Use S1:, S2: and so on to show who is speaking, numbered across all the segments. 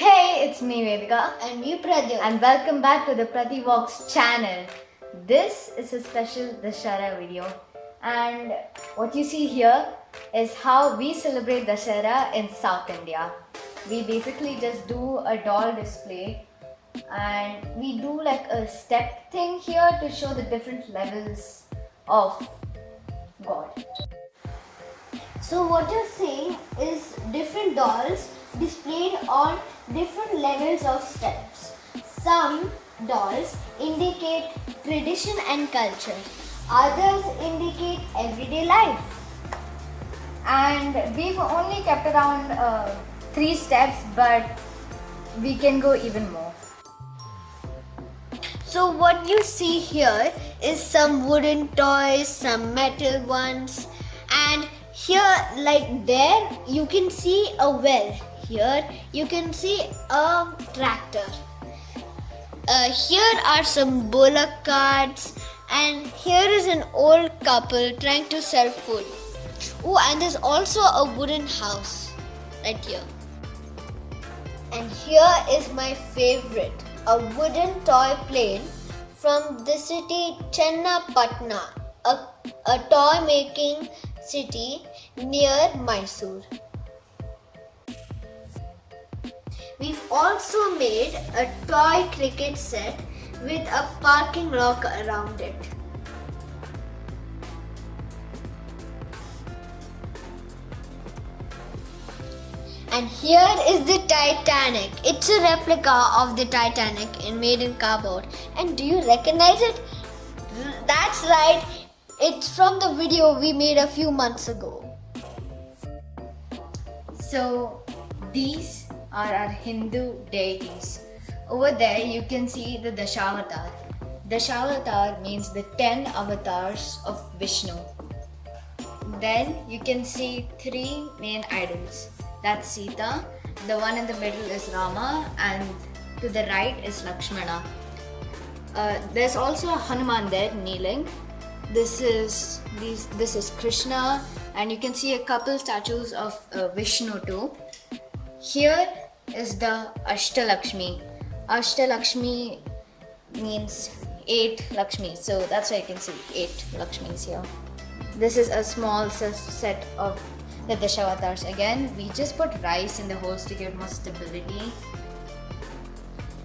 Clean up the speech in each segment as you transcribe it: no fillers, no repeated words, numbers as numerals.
S1: Hey, it's me Vedika
S2: And me Pradyot.
S1: and welcome back to the Pradyot channel. This is a special Dasara video and what you see here is how we celebrate Dasara in South India. We basically just do a doll display and we do like a step thing here to show the different levels of God.
S2: So what you're seeing is different dolls displayed on different levels of steps. Some dolls indicate tradition and culture. Others indicate everyday life.
S1: And we've only kept around 3 steps, but we can go even more.
S2: So what you see here is some wooden toys, some metal ones, and here like there you can see a well. Here you can see a tractor. Here are some bullock carts, and here is an old couple trying to sell food. Oh, and there's also a wooden house right here. And here is my favorite, a wooden toy plane from the city Chennapatna, a toy making city near Mysore. We've also made a toy cricket set with a parking lot around it. And here is the Titanic. It's a replica of the Titanic and made in cardboard. And do you recognize it? That's right. It's from the video we made a few months ago.
S1: So these are our Hindu deities. Over there you can see the Dashavatar. Dashavatar means the 10 avatars of Vishnu. Then you can see 3 main idols. That's Sita, the one in the middle is Rama, and to the right is Lakshmana. There's also a Hanuman there kneeling. This is Krishna, and you can see a couple statues of Vishnu too. Here is the Ashtalakshmi. Ashtalakshmi means 8 Lakshmis, so that's why you can see 8 Lakshmis here. This is a small set of the Dashavatars. Again, we just put rice in the holes to give more stability.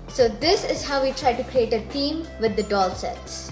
S1: So this is how we try to create a theme with the doll sets.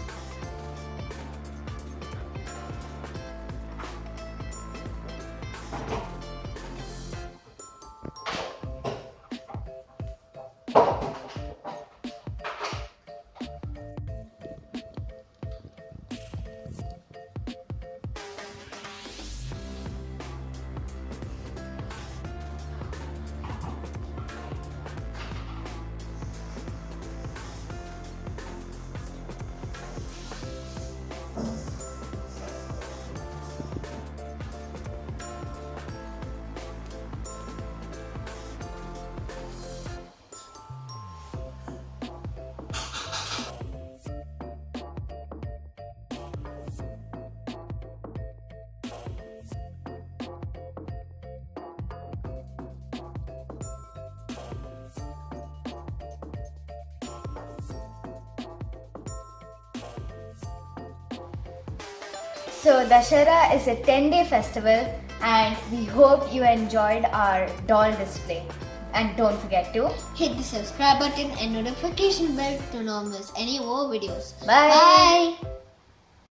S1: So Dasara is a 10-day festival and we hope you enjoyed our doll display. And don't forget to
S2: Hit the subscribe button and notification bell to not miss any more videos.
S1: Bye.
S2: Bye.